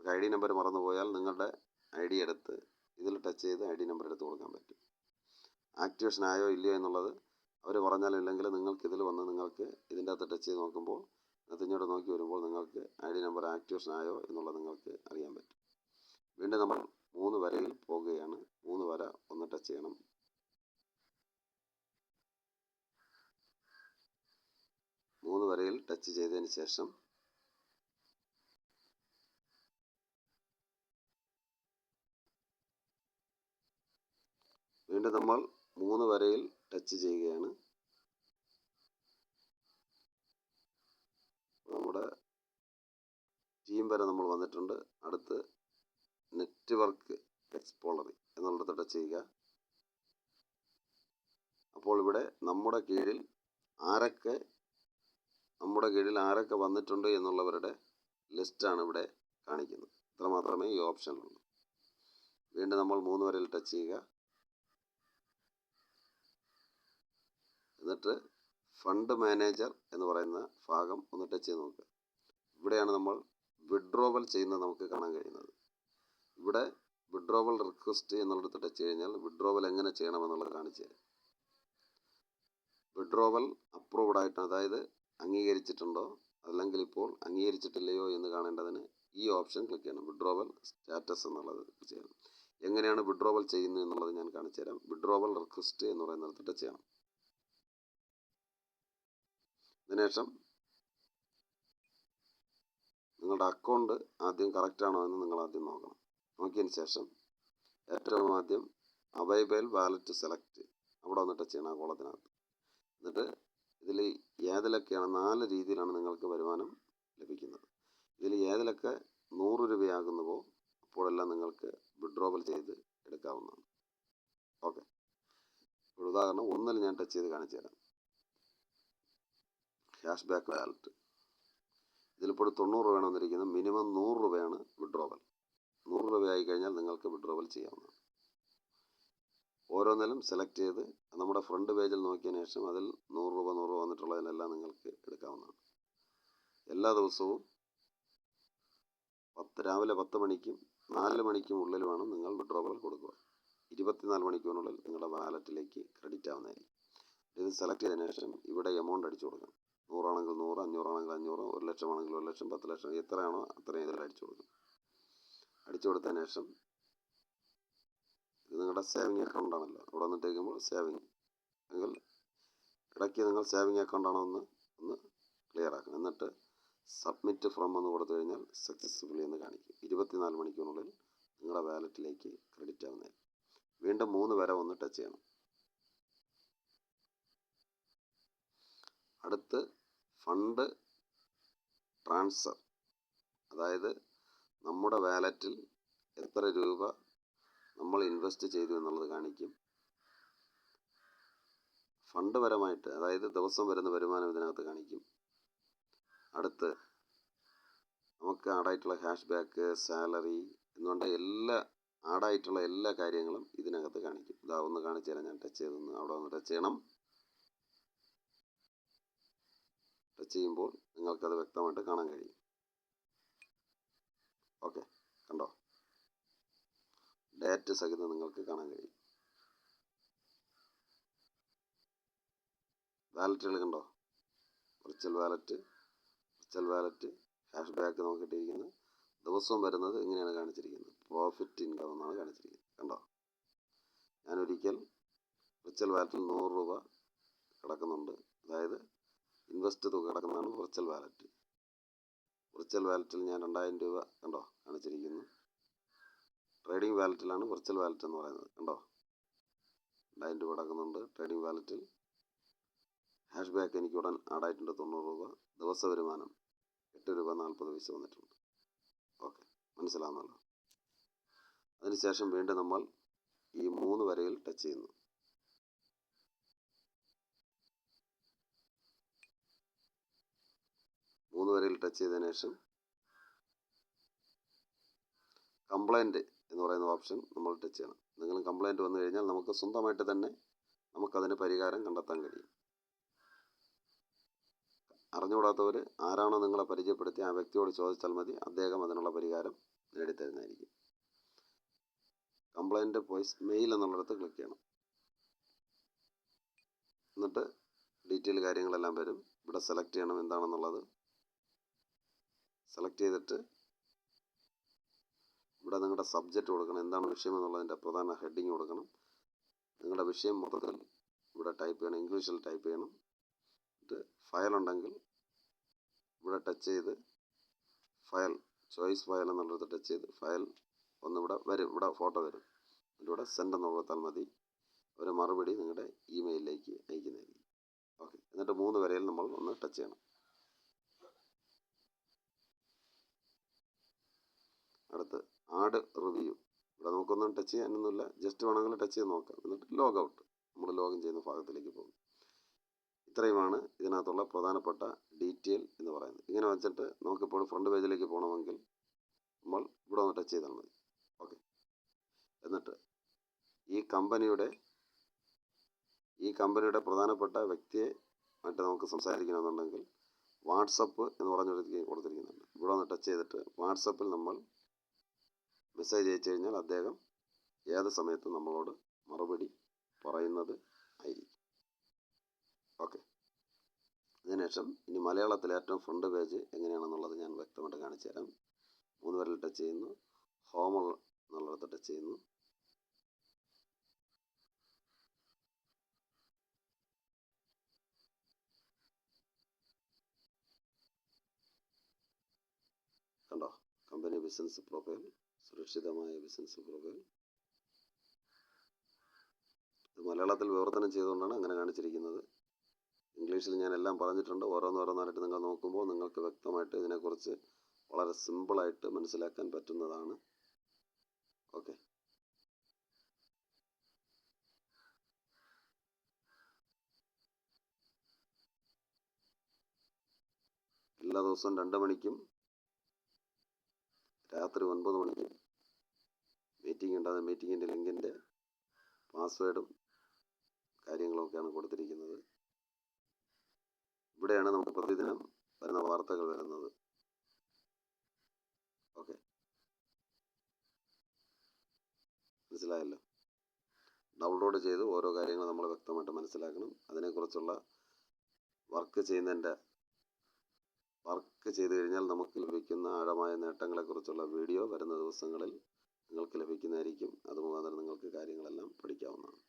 ID നമ്പർ മറന്നുപോയാൽ നിങ്ങളുടെ ID എടുത്ത് ഇതിൽ ടച്ച് ചെയ്ത് ID നമ്പർ എടുത്ത് കൊടുക്കാൻ പറ്റും. ആക്ടിവേഷൻ ആയോ ഇല്ലയോ എന്നുള്ളത് അവർ പറഞ്ഞാലും ഇല്ലെങ്കിൽ നിങ്ങൾക്ക് ഇതിൽ വന്ന് നിങ്ങൾക്ക് ഇതിൻ്റെ അകത്ത് ടച്ച് ചെയ്ത് നോക്കുമ്പോൾ ഇങ്ങോട്ട് നോക്കി വരുമ്പോൾ നിങ്ങൾക്ക് ID നമ്പർ ആക്ടിവേഷൻ ആയോ എന്നുള്ളത് നിങ്ങൾക്ക് അറിയാൻ പറ്റും. വീണ്ടും നമ്മൾ 3 വരയിൽ പോകുകയാണ്. 3 വര ഒന്ന് ടച്ച് ചെയ്യണം. 3 വരയിൽ ടച്ച് ചെയ്തതിന് ശേഷം വീണ്ടും നമ്മൾ 3 വരയിൽ ടച്ച് ചെയ്യുകയാണ്. നമ്മുടെ ടീം വരെ നമ്മൾ വന്നിട്ടുണ്ട്. അടുത്ത് നെറ്റ്വർക്ക് എക്സ്പ്ലോറർ എന്നുള്ളത് ടച്ച് ചെയ്യുക. അപ്പോൾ ഇവിടെ നമ്മുടെ കീഴിൽ ആരൊക്കെ വന്നിട്ടുണ്ട് എന്നുള്ളവരുടെ ലിസ്റ്റാണ് ഇവിടെ കാണിക്കുന്നത്. ഇത്ര മാത്രമേ ഈ ഓപ്ഷനുള്ളൂ. വീണ്ടും നമ്മൾ 3 വരയിൽ ടച്ച് ചെയ്യുക. എന്നിട്ട് ഫണ്ട് മാനേജർ എന്ന് പറയുന്ന ഭാഗം ഒന്ന് ടച്ച് ചെയ്ത് നോക്കുക. ഇവിടെയാണ് നമ്മൾ വിഡ്രോവൽ ചെയ്യുന്നത് നമുക്ക് കാണാൻ കഴിയുന്നത്. ഇവിടെ വിഡ്രോവൽ റിക്വസ്റ്റ് എന്നുള്ളത് ടച്ച് കഴിഞ്ഞാൽ വിഡ്രോവൽ എങ്ങനെ ചെയ്യണമെന്നുള്ളത് കാണിച്ചു തരും. വിഡ്രോവൽ അപ്രൂവ്ഡ് ആയിട്ട്, അതായത് അംഗീകരിച്ചിട്ടുണ്ടോ അല്ലെങ്കിൽ ഇപ്പോൾ അംഗീകരിച്ചിട്ടില്ലയോ എന്ന് കാണേണ്ടതിന് ഈ ഓപ്ഷൻ ക്ലിക്ക് ചെയ്യണം. വിഡ്രോവൽ സ്റ്റാറ്റസ് എന്നുള്ളത് ചെയ്യണം. എങ്ങനെയാണ് വിഡ്രോവൽ ചെയ്യുന്നത് എന്നുള്ളത് ഞാൻ കാണിച്ചു തരാം. വിഡ്രോവൽ റിക്വസ്റ്റ് എന്ന് പറയുന്നിടത്ത് ടച്ച് ചെയ്യണം. അതിനുശേഷം നിങ്ങളുടെ അക്കൗണ്ട് ആദ്യം കറക്റ്റ് ആണോ എന്ന് നിങ്ങൾ ആദ്യം നോക്കണം. നോക്കിയതിന് ശേഷം ഏറ്റവും ആദ്യം അവൈലബിൾ വാലറ്റ് സെലക്ട് അവിടെ ഒന്ന് ടച്ച് ചെയ്യണം ആ കോളത്തിനകത്ത്. എന്നിട്ട് ഇതിൽ ഏതിലൊക്കെയാണ് 4 രീതിയിലാണ് നിങ്ങൾക്ക് വരുമാനം ലഭിക്കുന്നത്. ഇതിൽ ഏതിലൊക്കെ 100 രൂപയാകുന്നുവോ അപ്പോഴെല്ലാം നിങ്ങൾക്ക് വിഡ്രോവൽ ചെയ്ത് എടുക്കാവുന്നതാണ്. ഓക്കെ, ഒരു ഉദാഹരണം 1 ഞാൻ ടച്ച് ചെയ്ത് കാണിച്ചു തരാം. Cash back wallet. ഇതിലിപ്പോൾ 90 രൂപയാണ് വന്നിരിക്കുന്നത്. മിനിമം 100 രൂപയാണ് വിഡ്രോവൽ. 100 രൂപയായി കഴിഞ്ഞാൽ നിങ്ങൾക്ക് വിഡ്രോവൽ ചെയ്യാവുന്നതാണ്. ഓരോന്നിലും സെലക്ട് ചെയ്ത് നമ്മുടെ ഫ്രണ്ട് പേജിൽ നോക്കിയതിന് ശേഷം അതിൽ 100 രൂപ വന്നിട്ടുള്ളതിനെല്ലാം നിങ്ങൾക്ക് എടുക്കാവുന്നതാണ്. എല്ലാ ദിവസവും രാവിലെ 10 മണിക്കും 4 മണിക്കും ഉള്ളിലുമാണ് നിങ്ങൾ വിഡ്രോവൽ കൊടുക്കുക. 24 മണിക്കൂറിനുള്ളിൽ നിങ്ങളുടെ വാലറ്റിലേക്ക് ക്രെഡിറ്റ് ആവുന്നതായിരിക്കും. ഇത് സെലക്ട് ചെയ്തതിനു ശേഷം ഇവിടെ എമൗണ്ട് അടിച്ചു കൊടുക്കണം. 100 ആണെങ്കിൽ 100, 500 ആണെങ്കിൽ 500, 1 ലക്ഷം ആണെങ്കിൽ 1 ലക്ഷം, 10 ലക്ഷം, എത്രയാണോ അത്രയും ഇതിൽ അടിച്ചു കൊടുക്കണം. അടിച്ചു കൊടുത്തതിന് ശേഷം ഇത് നിങ്ങളുടെ സേവിങ് അക്കൗണ്ട് ആണല്ലോ. അവിടെ വന്നിട്ടേക്കുമ്പോൾ സേവിങ് എങ്കിൽ ഇടയ്ക്ക് നിങ്ങൾ സേവിങ് അക്കൗണ്ട് ആണോ ഒന്ന് ക്ലിയർ ആക്കണം. എന്നിട്ട് സബ്മിറ്റ് ഫ്രം എന്ന് കൊടുത്തു കഴിഞ്ഞാൽ സക്സസ്ഫുള്ളി എന്ന് കാണിക്കും. 24 മണിക്കൂറിനുള്ളിൽ നിങ്ങളുടെ വാലറ്റിലേക്ക് ക്രെഡിറ്റ് ആവുന്നതായിരിക്കും. വീണ്ടും 3 വരെ ഒന്ന് ടച്ച് ചെയ്യണം. അടുത്ത് ഫണ്ട് ട്രാൻസ്ഫർ, അതായത് നമ്മുടെ വാലറ്റിൽ എത്ര രൂപ നമ്മൾ ഇൻവെസ്റ്റ് ചെയ്തു എന്നുള്ളത് കാണിക്കും. ഫണ്ട് പരമായിട്ട്, അതായത് ദിവസം വരുന്ന വരുമാനം ഇതിനകത്ത് കാണിക്കും. അടുത്ത് നമുക്ക് ആഡായിട്ടുള്ള ക്യാഷ് ബാക്ക്, സാലറി എന്നുകൊണ്ട് ആഡായിട്ടുള്ള എല്ലാ കാര്യങ്ങളും ഇതിനകത്ത് കാണിക്കും. ഇതാ ഒന്ന് കാണിച്ചു തരാം. ഞാൻ ടച്ച് ചെയ്തൊന്ന് അവിടെ ഒന്ന് ടച്ച് ചെയ്യണം. ടച്ച് ചെയ്യുമ്പോൾ നിങ്ങൾക്കത് വ്യക്തമായിട്ട് കാണാൻ കഴിയും. ഓക്കെ, കണ്ടോ? ഡേറ്റ് സഹിതം നിങ്ങൾക്ക് കാണാൻ കഴിയും. വാലറ്റുകൾ കണ്ടോ? വിർച്വൽ വാലറ്റ്, ക്യാഷ് ബാക്ക് നമുക്ക് കിട്ടിയിരിക്കുന്നത്. ദിവസവും വരുന്നത് ഇങ്ങനെയാണ് കാണിച്ചിരിക്കുന്നത്. പ്രോഫിറ്റ് ഇൻകം എന്നാണ് കാണിച്ചിരിക്കുന്നത്. കണ്ടോ? ഞാനൊരിക്കൽ വിർച്വൽ വാലറ്റിൽ 100 രൂപ കിടക്കുന്നുണ്ട്. അതായത് ഇൻവെസ്റ്റ് തുക കിടക്കുന്നതാണ് വിർച്വൽ വാലറ്റ്. വിർച്വൽ വാലറ്റിൽ ഞാൻ 2000 രൂപ കണ്ടോ കാണിച്ചിരിക്കുന്നു. ട്രേഡിംഗ് വാലറ്റിലാണ് വിർച്വൽ വാലറ്റ് എന്ന് പറയുന്നത്. കണ്ടോ? 2000 രൂപ കിടക്കുന്നുണ്ട് ട്രേഡിംഗ് വാലറ്റിൽ. ക്യാഷ് ബാക്ക് എനിക്ക് ഉടൻ ആഡായിട്ടുണ്ട് 90 രൂപ. ദിവസ വരുമാനം 8 രൂപ 40 പൈസ വന്നിട്ടുണ്ട്. ഓക്കെ, മനസ്സിലാവുന്നല്ലോ. അതിനുശേഷം വീണ്ടും നമ്മൾ ഈ 3 വരയിൽ ടച്ച് ചെയ്യുന്നു. 3 വരയിൽ ടച്ച് ചെയ്തതിനു ശേഷം കംപ്ലൈൻറ്റ് എന്ന് പറയുന്ന ഓപ്ഷൻ നമ്മൾ ടച്ച് ചെയ്യണം. എന്തെങ്കിലും കംപ്ലൈൻറ്റ് വന്നു കഴിഞ്ഞാൽ നമുക്ക് സ്വന്തമായിട്ട് തന്നെ നമുക്കതിന് പരിഹാരം കണ്ടെത്താൻ കഴിയും. അറിഞ്ഞുകൂടാത്തവർ ആരാണോ നിങ്ങളെ പരിചയപ്പെടുത്തി ആ വ്യക്തിയോട് ചോദിച്ചാൽ മതി. അദ്ദേഹം അതിനുള്ള പരിഹാരം നേടിത്തരുന്നതായിരിക്കും. കംപ്ലൈൻറ്റ് വോയിസ് മെയിൽ എന്നുള്ളിടത്ത് ക്ലിക്ക് ചെയ്യണം. എന്നിട്ട് ഡീറ്റെയിൽ കാര്യങ്ങളെല്ലാം വരും. ഇവിടെ സെലക്ട് ചെയ്യണം എന്താണെന്നുള്ളത്. സെലക്ട് ചെയ്തിട്ട് ഇവിടെ നിങ്ങളുടെ സബ്ജക്റ്റ് കൊടുക്കണം. എന്താണ് വിഷയം എന്നുള്ളതിൻ്റെ പ്രധാന ഹെഡിങ് കൊടുക്കണം. നിങ്ങളുടെ വിഷയം മൊത്തത്തിൽ ഇവിടെ ടൈപ്പ് ചെയ്യണം. ഇംഗ്ലീഷിൽ ടൈപ്പ് ചെയ്യണം. എന്നിട്ട് ഫയൽ ഉണ്ടെങ്കിൽ ഇവിടെ ടച്ച് ചെയ്ത് ഫയൽ, ചോയ്സ് ഫയൽ എന്നുള്ളത് ടച്ച് ചെയ്ത് ഫയൽ ഒന്നിവിടെ വരും. ഇവിടെ ഫോട്ടോ വരും. ഇതിലൂടെ സെൻഡ് എന്ന് കൊടുത്താൽ മതി. ഒരു മറുപടി നിങ്ങളുടെ ഇമെയിലിലേക്ക് അയക്കുന്നതായിരിക്കും. ഓക്കെ, എന്നിട്ട് 3 വരയിൽ നമ്മൾ ഒന്ന് ടച്ച് ചെയ്യണം. അടുത്ത് ആഡ് റിവ്യൂ. ഇവിടെ നമുക്കൊന്നും ടച്ച് ചെയ്യാനൊന്നുമില്ല. ജസ്റ്റ് വേണമെങ്കിൽ ടച്ച് ചെയ്ത് നോക്കാം. എന്നിട്ട് ലോഗ് ഔട്ട്, നമ്മൾ ലോഗിൻ ചെയ്യുന്ന ഭാഗത്തിലേക്ക് പോകും. ഇത്രയുമാണ് ഇതിനകത്തുള്ള പ്രധാനപ്പെട്ട ഡീറ്റെയിൽ എന്ന് പറയുന്നത്. ഇങ്ങനെ വെച്ചിട്ട് നമുക്കിപ്പോൾ ഫ്രണ്ട് പേജിലേക്ക് പോകണമെങ്കിൽ നമ്മൾ ഇവിടെ ഒന്ന് ടച്ച് ചെയ്താൽ മതി. ഓക്കെ, എന്നിട്ട് ഈ കമ്പനിയുടെ പ്രധാനപ്പെട്ട വ്യക്തിയെ ആയിട്ട് നമുക്ക് സംസാരിക്കണമെന്നുണ്ടെങ്കിൽ വാട്സപ്പ് എന്ന് കൊടുത്തിരിക്കുന്നുണ്ട്. ഇവിടെ ഒന്ന് ടച്ച് ചെയ്തിട്ട് വാട്സപ്പിൽ നമ്മൾ മെസ്സേജ് അയച്ചു കഴിഞ്ഞാൽ അദ്ദേഹം ഏത് സമയത്തും നമ്മളോട് മറുപടി പറയുന്നത് ആയിരിക്കും. ഓക്കെ, അതിനുശേഷം ഇനി മലയാളത്തിലെ ഏറ്റവും ഫ്രണ്ട് പേജ് എങ്ങനെയാണെന്നുള്ളത് ഞാൻ വ്യക്തമായിട്ട് കാണിച്ചു തരാം. 3 വിരൽ ടച്ച് ചെയ്യുന്നു, ഹോം എന്നുള്ളിടത്ത് ടച്ച് ചെയ്യുന്നു. കണ്ടോ, കമ്പനി ബിസിനസ് പ്രൊഫൈൽ, സുരക്ഷിതമായ ബിസിനസ് പ്രൊഫൈൽ. ഇത് മലയാളത്തിൽ വിവർത്തനം ചെയ്തുകൊണ്ടാണ് അങ്ങനെ കാണിച്ചിരിക്കുന്നത്. ഇംഗ്ലീഷിൽ ഞാൻ എല്ലാം പറഞ്ഞിട്ടുണ്ട്. ഓരോന്നോരോന്നായിട്ട് നിങ്ങൾ നോക്കുമ്പോൾ നിങ്ങൾക്ക് വ്യക്തമായിട്ട് ഇതിനെക്കുറിച്ച് വളരെ സിമ്പിളായിട്ട് മനസ്സിലാക്കാൻ പറ്റുന്നതാണ്. ഓക്കെ, എല്ലാ ദിവസവും 2 മണിക്കും രാത്രി 9 മണിക്കും മീറ്റിംഗ് ഉണ്ട്. അത് മീറ്റിങ്ങിൻ്റെ ലിങ്കിൻ്റെ പാസ്വേഡും കാര്യങ്ങളൊക്കെയാണ് കൊടുത്തിരിക്കുന്നത്. ഇവിടെയാണ് നമുക്ക് പ്രതിദിനം വരുന്ന വാർത്തകൾ വരുന്നത്. ഓക്കെ, മനസ്സിലായല്ലോ. ഡൗൺലോഡ് ചെയ്ത് ഓരോ കാര്യങ്ങൾ നമ്മൾ വ്യക്തമായിട്ട് മനസ്സിലാക്കണം. അതിനെക്കുറിച്ചുള്ള വർക്ക് ചെയ്ത് കഴിഞ്ഞാൽ നമുക്ക് ലഭിക്കുന്ന ആഴമായ നേട്ടങ്ങളെക്കുറിച്ചുള്ള വീഡിയോ വരുന്ന ദിവസങ്ങളിൽ നിങ്ങൾക്ക് ലഭിക്കുന്നതായിരിക്കും. അത് മുഖാന്തരം നിങ്ങൾക്ക് കാര്യങ്ങളെല്ലാം പഠിക്കാവുന്നതാണ്.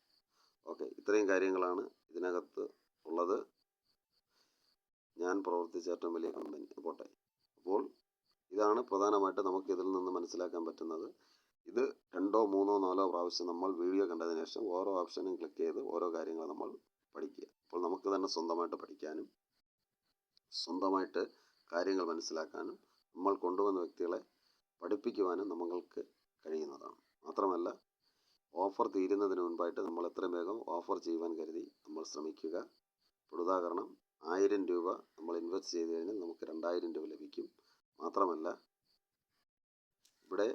ഓക്കെ, ഇത്രയും കാര്യങ്ങളാണ് ഇതിനകത്ത് ഉള്ളത്. ഞാൻ പ്രവർത്തിച്ച ഏറ്റവും വലിയ കമ്പനി പോട്ടെ. അപ്പോൾ ഇതാണ് പ്രധാനമായിട്ട് നമുക്ക് ഇതിൽ നിന്ന് മനസ്സിലാക്കാൻ പറ്റുന്നത്. ഇത് 2, 3, 4 പ്രാവശ്യം നമ്മൾ വീഡിയോ കണ്ടതിന് ശേഷം ഓരോ ഓപ്ഷനും ക്ലിക്ക് ചെയ്ത് ഓരോ കാര്യങ്ങൾ നമ്മൾ പഠിക്കുക. അപ്പോൾ നമുക്ക് തന്നെ സ്വന്തമായിട്ട് പഠിക്കാനും സ്വന്തമായിട്ട് കാര്യങ്ങൾ മനസ്സിലാക്കാനും നമ്മൾ കൊണ്ടുവന്ന വ്യക്തികളെ പഠിപ്പിക്കുവാനും നമ്മൾക്ക് കഴിയുന്നതാണ്. മാത്രമല്ല, ഓഫർ തീരുന്നതിന് മുൻപായിട്ട് നമ്മൾ എത്രയും വേഗം ഓഫർ ചെയ്യുവാൻ കരുതി നമ്മൾ ശ്രമിക്കുക. ഉദാഹരണം, 1000 രൂപ നമ്മൾ ഇൻവെസ്റ്റ് ചെയ്ത് കഴിഞ്ഞാൽ നമുക്ക് 2000 രൂപ ലഭിക്കും. മാത്രമല്ല, ഇവിടെ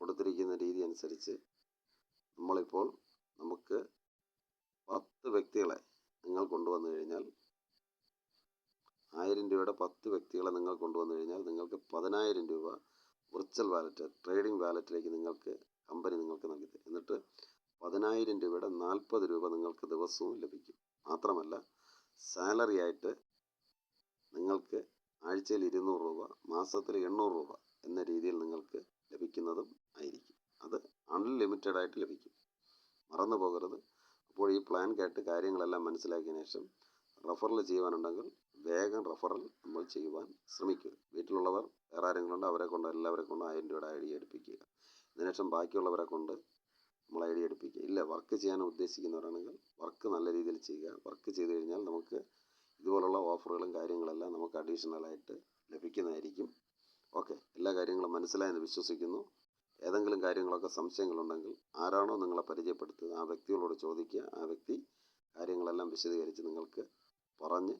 കൊടുത്തിരിക്കുന്ന രീതി അനുസരിച്ച് നമ്മളിപ്പോൾ നമുക്ക് 10 വ്യക്തികളെ നിങ്ങൾ കൊണ്ടുവന്നു കഴിഞ്ഞാൽ 1000 രൂപയുടെ 10 വ്യക്തികളെ നിങ്ങൾ കൊണ്ടുവന്നു കഴിഞ്ഞാൽ നിങ്ങൾക്ക് 10000 രൂപ വിർച്വൽ വാലറ്റ്, ട്രേഡിംഗ് വാലറ്റിലേക്ക് കമ്പനി നിങ്ങൾക്ക് നൽകി തരും. എന്നിട്ട് 10000 രൂപയുടെ 40 രൂപ നിങ്ങൾക്ക് ദിവസവും ലഭിക്കും. മാത്രമല്ല, സാലറി ആയിട്ട് നിങ്ങൾക്ക് ആഴ്ചയിൽ 200 രൂപ, മാസത്തിൽ 800 രൂപ എന്ന രീതിയിൽ നിങ്ങൾക്ക് ലഭിക്കുന്നതും ആയിരിക്കും. അത് അൺലിമിറ്റഡ് ആയിട്ട് ലഭിക്കും. മറന്നു പോകരുത്. അപ്പോൾ ഈ പ്ലാൻ കേട്ട് കാര്യങ്ങളെല്ലാം മനസ്സിലാക്കിയതിനു ശേഷം റെഫറൽ ചെയ്യുവാനുണ്ടെങ്കിൽ വേഗം റെഫറൽ നമ്മൾ ചെയ്യുവാൻ ശ്രമിക്കുക. വീട്ടിലുള്ളവർ വേറെ ആരെങ്കിലും ഉണ്ട്, എല്ലാവരെ കൊണ്ട് 1000 രൂപയുടെ ഐ ഡി എടുപ്പിക്കുക. അതിനുശേഷം ബാക്കിയുള്ളവരെ കൊണ്ട് നമ്മൾ ഐ ഡി എടുപ്പിക്കുക. ഇല്ല, വർക്ക് ചെയ്യാൻ ഉദ്ദേശിക്കുന്നവരാണെങ്കിൽ വർക്ക് നല്ല രീതിയിൽ ചെയ്യുക. വർക്ക് ചെയ്ത് കഴിഞ്ഞാൽ നമുക്ക് ഇതുപോലുള്ള ഓഫറുകളും കാര്യങ്ങളെല്ലാം നമുക്ക് അഡീഷണലായിട്ട് ലഭിക്കുന്നതായിരിക്കും. ഓക്കെ, എല്ലാ കാര്യങ്ങളും മനസ്സിലായെന്ന് വിശ്വസിക്കുന്നു. ഏതെങ്കിലും കാര്യങ്ങളൊക്കെ സംശയങ്ങളുണ്ടെങ്കിൽ ആരാണോ നിങ്ങളെ പരിചയപ്പെടുത്തുന്നത് ആ വ്യക്തികളോട് ചോദിക്കുക. ആ വ്യക്തി കാര്യങ്ങളെല്ലാം വിശദീകരിച്ച് നിങ്ങൾക്ക് പറഞ്ഞ്